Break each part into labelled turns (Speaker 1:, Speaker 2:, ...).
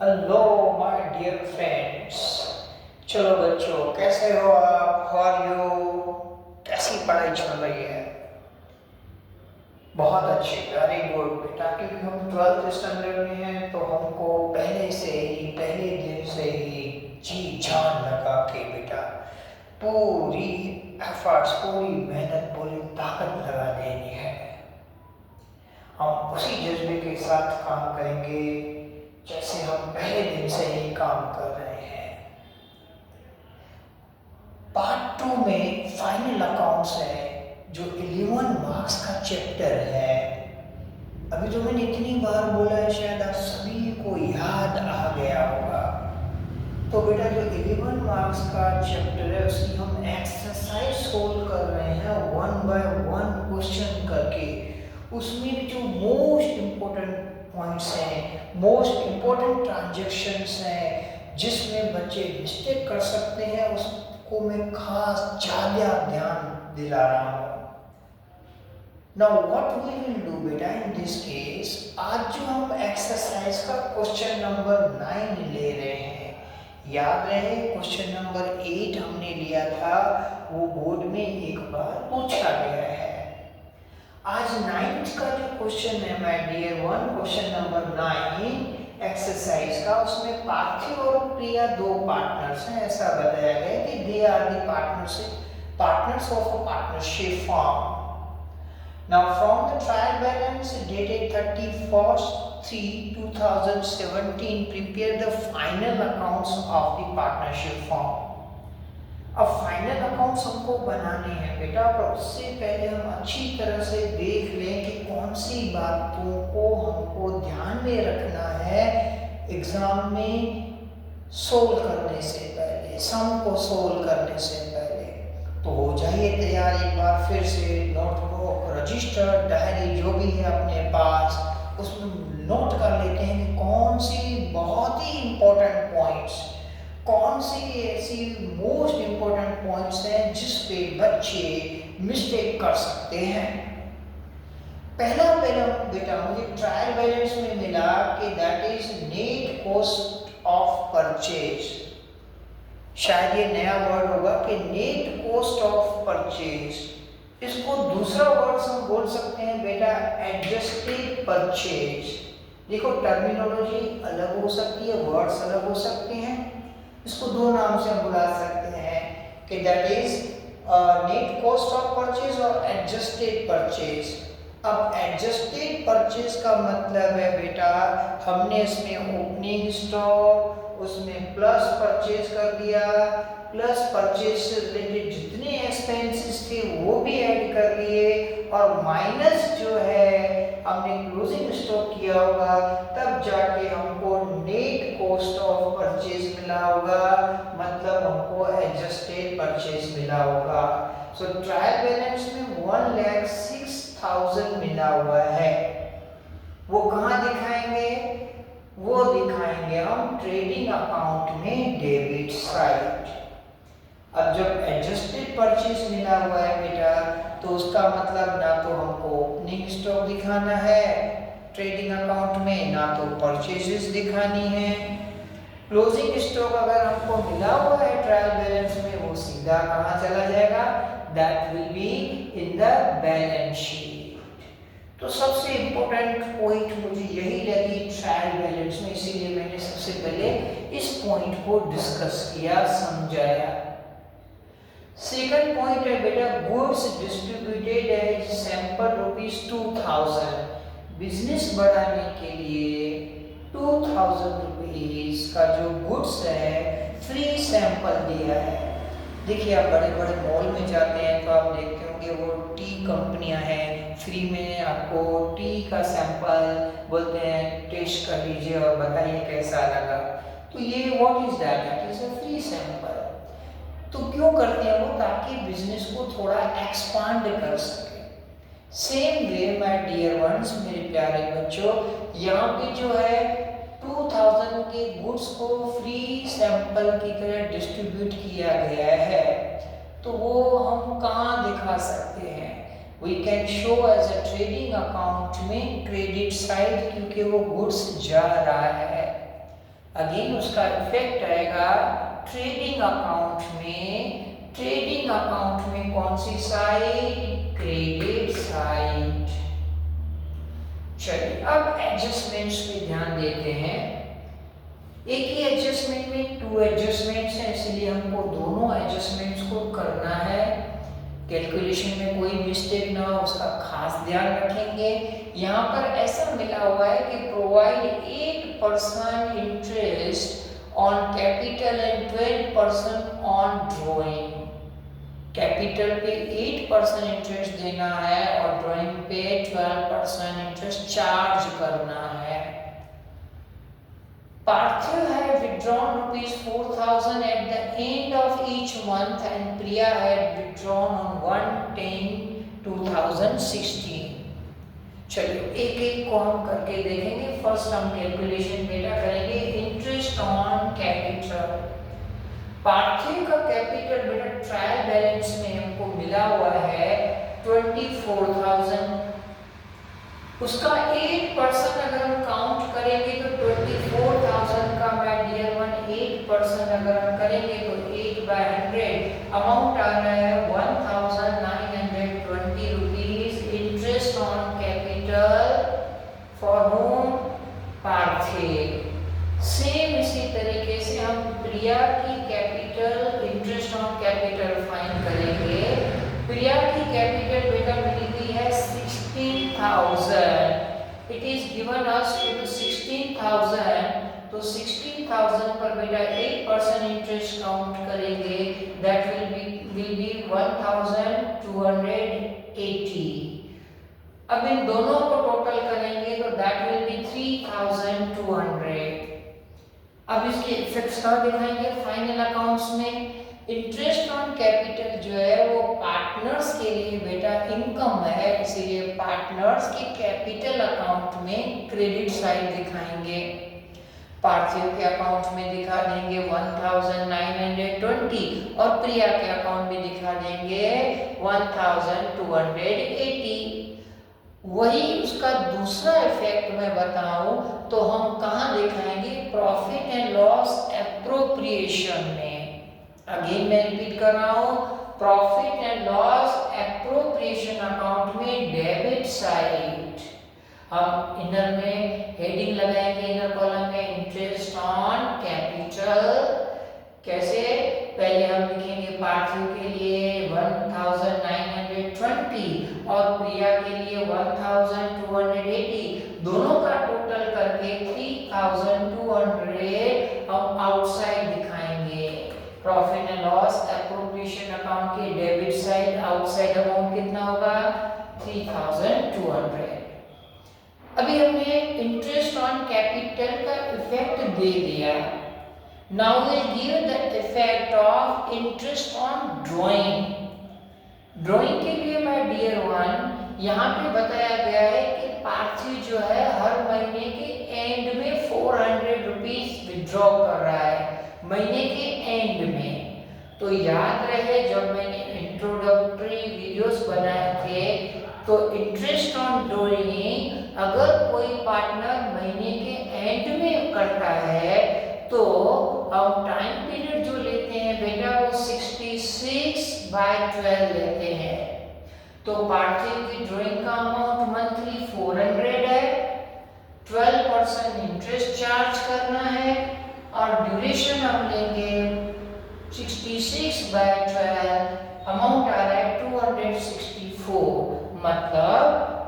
Speaker 1: Hello my dear friends. चलो बच्चों, कैसे हो आप? How are you? कैसी पढ़ाई चल रही है? बहुत अच्छी, वेरी गुड बेटा। क्योंकि हम 12th स्टैंडर्ड में हैं तो हमको पहले दिन से ही जी जान लगा के बेटा पूरी एफर्ट्स, पूरी मेहनत, पूरी ताकत लगा देनी है। हम उसी जज्बे के साथ काम करेंगे जैसे हम पहले दिन से ही काम कर रहे हैं। पार्ट 2 में फाइनल अकाउंट्स है, जो 11 मार्क्स का चैप्टर है। अभी तो मैंने इतनी बार बोला है, शायद आप सभी को याद आ गया होगा। तो बेटा जो 11 मार्क्स का चैप्टर है उसकी हम एक्सरसाइज सोल्व कर रहे हैं, 1 बाय 1 क्वेश्चन करके। उसमें भी जो मोस्ट इम्पोर्टेंट पॉइंट्स हैं, मोस्ट इम्पोर्टेंट ट्रांजैक्शंस हैं जिसमें बच्चे मिस्टेक कर सकते हैं, उसको मैं खास ज़्यादा ध्यान दिला रहा हूँ। Now what we will do बेटा in this case, आज जो हम एक्सरसाइज का क्वेश्चन नंबर 9 ले रहे हैं, याद रहे क्वेश्चन नंबर 8 हमने लिया था, वो बोर्ड में एक बार पूछा गया है। आज 9th का जो क्वेश्चन है my dear one, question number 9 exercise का, उसमें पार्थिव और प्रिया दो पार्टनर्स हैं। ऐसा बताया गया कि they are the partners of a partnership firm. Now from the trial balance dated 31st/3/2017, prepare the final accounts of the partnership firm. अब फाइनल अकाउंट्स हमको बनाने हैं बेटा, पर उससे पहले हम अच्छी तरह से देख लें कि कौन सी बातों को हमको ध्यान में रखना है एग्जाम में सोल्व करने से पहले, सम को सोल्व करने से पहले। तो हो जाइए तैयार, एक बार फिर से नोटबुक, रजिस्टर, डायरी जो भी है अपने पास, उसमें नोट कर लेते हैं कि कौन सी बहुत ही इम्पोर्टेंट पॉइंट्स, कौन सी ऐसी मोस्ट इम्पोर्टेंट पॉइंट्स हैं जिस पे बच्चे मिस्टेक कर सकते हैं। पहला बेटा मुझे ट्रायल बैलेंस में मिला कि that is net cost of purchase. शायद ये नया वर्ड होगा कि नेट कॉस्ट ऑफ परचेज। इसको दूसरा वर्ड हम बोल सकते हैं बेटा एडजस्टेड परचेज। देखो टर्मिनोलॉजी अलग हो सकती है, वर्ड्स अलग हो सकते हैं, इसको दो नाम से हम बुला सकते हैं कि that is net cost of purchase और एडजस्टेड परचेज। अब एडजस्टेड परचेज का मतलब है बेटा हमने इसमें ओपनिंग स्टॉक, उसमें प्लस परचेज कर दिया, प्लस परचेज से रिलेटेड जितने एक्सपेंसेस थे वो भी ऐड कर लिए, और माइनस जो है हमने क्लोजिंग स्टॉक किया होगा, तब जाके हमको नेट कॉस्ट ऑफ परचेज मिला होगा, मतलब हमको एडजस्टेड परचेज मिला होगा। सो ट्रायल बैलेंस में 1,06,000 मिला हुआ है। वो कहाँ दिखाएंगे? वो दिखाएंगे हम ट्रेडिंग अकाउंट में डेबिट साइड। अब जब एडजस्टेड परचेज मिला हुआ है बेटा, तो उसका मतलब ना तो हमको ओपनिंग स्टॉक दिखाना है ट्रेडिंग अकाउंट में, ना तो परचेजेस दिखानी है। क्लोजिंग स्टॉक अगर हमको मिला हुआ है ट्रायल बैलेंस में, वो सीधा कहाँ चला जाएगा? That will be in the balance sheet. तो सबसे इम्पोर्टेंट पॉइंट मुझे यही लगी ट्रायल बैलेंस में, इसीलिए मैंने सबसे पहले इस पॉइंट को डिस्कस किया, समझाया। सेकंड पॉइंट है बेटा goods distributed as sample ₹2,000। Business बढ़ाने के लिए 2,000 रुपीज का जो गुड्स है फ्री सैंपल दिया है। देखिए आप बड़े बड़े मॉल में जाते हैं तो आप देखते होंगे वो टी कंपनियां हैं, फ्री में आपको टी का सैंपल बोलते हैं, टेस्ट कर लीजिए और बताइए कैसा लगा। तो ये what is that? That is a free sample. तो क्यों करते हैं वो? ताकि बिजनेस को थोड़ा एक्सपांड कर सके। Same way my dear ones, मेरे प्यारे बच्चों, यहाँ पे जो है 2,000 के गुड्स को फ्री सैंपल की तरह डिस्ट्रीब्यूट किया गया है। तो वो हम कहाँ दिखा सकते हैं? We can show as a trading account में क्रेडिट साइड, क्योंकि वो गुड्स जा रहा है। अगेन उसका इफेक्ट आएगा ट्रेडिंग अकाउंट में। ट्रेडिंग अकाउंट में कौन सी साइड? Credit side. चलिए अब एडजस्टमेंट्स पे ध्यान देते हैं। एक ही एडजस्टमेंट में 2 एडजस्टमेंट्स हैं, इसलिए हमको दोनों एडजस्टमेंट्स को करना है। कैलकुलेशन में कोई मिस्टेक ना हो उसका खास ध्यान रखेंगे। यहाँ पर ऐसा मिला हुआ है कि provide 8% interest on capital and 12% on drawing. Capital पे 8% इंटरेस्ट देना है और ड्राइंग पे 12% इंटरेस्ट चार्ज करना है। Parthiv had withdrawn ₹4,000 at the end of each month and Priya had withdrawn on 1/10/2016। चलिए एक एक को हम करके देखेंगे। फर्स्ट हम कैलकुलेशन बेटा करेंगे इंटरेस्ट ऑन कैपिटल। पार्थिव का कैपिटल बेटा ट्रायल बैलेंस में हमको मिला हुआ है 24,000। उसका 8% अगर हम काउंट करेंगे तो 24,000 का माय डियर वन 8% अगर हम करेंगे तो 8/100 अमाउंट आ रहा है 1,920 rupees interest on capital for home? Parthiv. Same इसी तरीके से हम प्रिया की capital interest on capital find करेंगे। प्रिया की कैपिटल बेटा मिली हुई है 16,000। इट इज गिवन अस 16,000, तो 16,000 पर बेटा 8% इंटरेस्ट काउंट करेंगे, दैट विल बी 1,280। अब इन दोनों को टोटल करेंगे तो दैट विल बी 3,200। अब इसके इफेक्ट्स कहाँ दिखाएंगे? फाइनल अकाउंट्स में। इंटरेस्ट ऑन कैपिटल जो है वो पार्टनर्स के लिए बेटा इनकम है, इसीलिए पार्टनर्स के कैपिटल अकाउंट में क्रेडिट साइड दिखाएंगे। पार्थिव के अकाउंट में दिखा देंगे 1,920 और प्रिया के अकाउंट में दिखा देंगे 1,280। वही उसका दूसरा इफेक्ट मैं बताऊं तो हम कहाँ दिखाएंगे? प्रॉफिट एंड लॉस एप्रोप्रिएशन में। अगेन मैं रिपीट कर रहा हूं, profit and loss appropriation account में डेबिट साइड हम इनर में हेडिंग लगाएंगे, इनर कॉलम में इंटरेस्ट ऑन कैपिटल। कैसे? पहले हम लिखेंगे पार्थिव के लिए 1,920 और प्रिया के लिए 1,280, दोनों का टोटल करके 3,200 हम आउटसाइड दिखाएंगे। Profit and loss appropriation account के डेबिट साइड आउटसाइड अमाउंट कितना होगा? 3,200। अभी हमने इंटरेस्ट ऑन कैपिटल का इफेक्ट दे दिया। Now we'll give the effect of interest on drawing. Drawing के लिए माय डियर वन यहाँ पे बताया गया है कि पार्थिव जो है हर महीने के एंड में 400 रुपीज विड्रॉ कर रहा है, महीने के एंड में। तो याद रहे जब मैंने इंट्रोडक्टरी वीडियोस बनाए थे तो इंटरेस्ट ऑन ड्राइंग अगर कोई पार्टनर महीने के एंड में करता है तो हम टाइम पीरियड जो लेते हैं बेटा वो 66/12 लेते हैं। तो पार्थिव की ड्राइंग का अमाउंट मंथली 400 है, 12% इंटरेस्ट चार्ज करना है और ड्यूरेशन हम लेंगे 66/12, अमाउंट आ रहा है 264। मतलब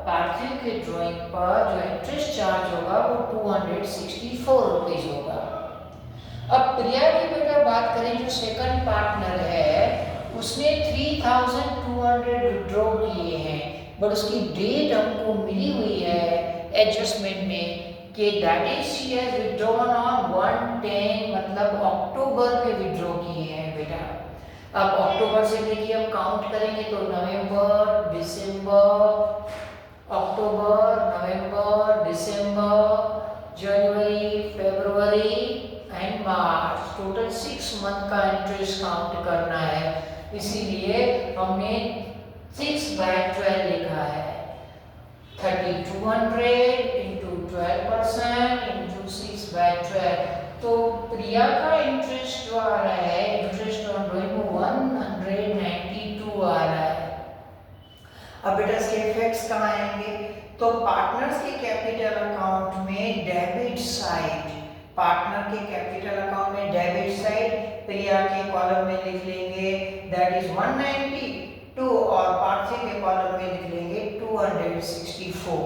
Speaker 1: पार्थिव के ड्राइंग पर जो इंटरेस्ट चार्ज होगा वो 264 रुपीज होगा। अब प्रिया की बेटा बात करें जो सेकंड पार्टनर है उसने 3,200 विड्रॉ किए हैं, बट उसकी डेट हमको मिली हुई है एडजस्टमेंट में कि that is she has withdrawn on 1/10, मतलब अक्टूबर में विड्रॉ किए हैं बेटा। अब अक्टूबर से लेके हम काउंट करेंगे तो नवंबर, दिसंबर, अक्टूबर, नवंबर, दिसंबर, जनवरी, फरवरी एंड मार्च, टोटल 6 मंथ का इंटरेस्ट काउंट करना है, इसीलिए हमने 6/12 लिखा है। 3,200 इंटू 12% इंटू 6/12, तो प्रिया का इंटरेस्ट जो आ रहा है, इंटरेस्ट ऑन ड्राइंग 192 आ रहा है। अब बेटा इसके इफेक्ट्स कहाँ आएंगे? तो पार्टनर्स के कैपिटल अकाउंट में डेबिट साइड, पार्टनर के कैपिटल अकाउंट में डेबिट साइड प्रिया के कॉलम में लिख लेंगे दैट इज 192 और पार्थी के कॉलम में लिख लेंगे 264।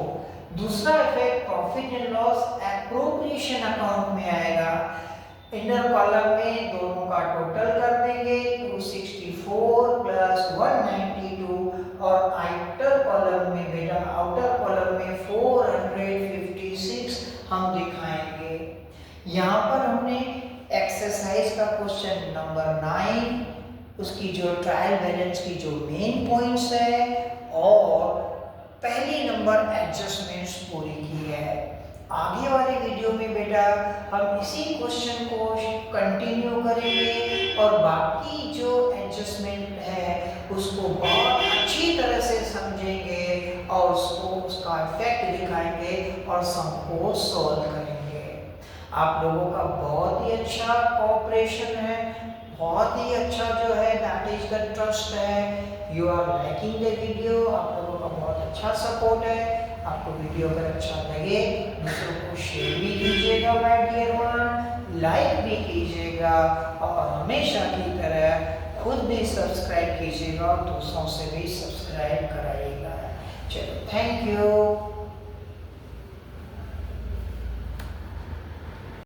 Speaker 1: दूसरा effect profit and loss appropriation account में आएगा। इनर कॉलम में दोनों का टोटल कर देंगे 264 प्लस 192 और आउटर कॉलम में बेटा आउटर कॉलम में 456 हम दिखाएंगे। यहाँ पर हमने एक्सरसाइज का क्वेश्चन नंबर 9 उसकी जो ट्रायल बैलेंस की जो मेन पॉइंट्स है और पहली नंबर एडजस्टमेंट्स पूरी की है। आगे वाले वीडियो में बेटा हम इसी क्वेश्चन को कंटिन्यू करेंगे और बाकी जो एडजस्टमेंट है उसको बहुत अच्छी तरह से समझेंगे और उसका इफेक्ट दिखाएंगे और सम को सॉल्व करेंगे। आप लोगों का बहुत ही अच्छा कोऑपरेशन है, बहुत ही अच्छा जो है दैट इज द ट्रस्ट है। You are liking the video, आप लोगों का बहुत अच्छा सपोर्ट है। आपको वीडियो अगर अच्छा लगे दूसरों को शेयर भी कीजिएगा माय डियर वन, लाइक भी कीजिएगा और हमेशा की तरह खुद भी सब्सक्राइब कीजिएगा और दूसरों से भी सब्सक्राइब कराइएगा। चलो थैंक यू।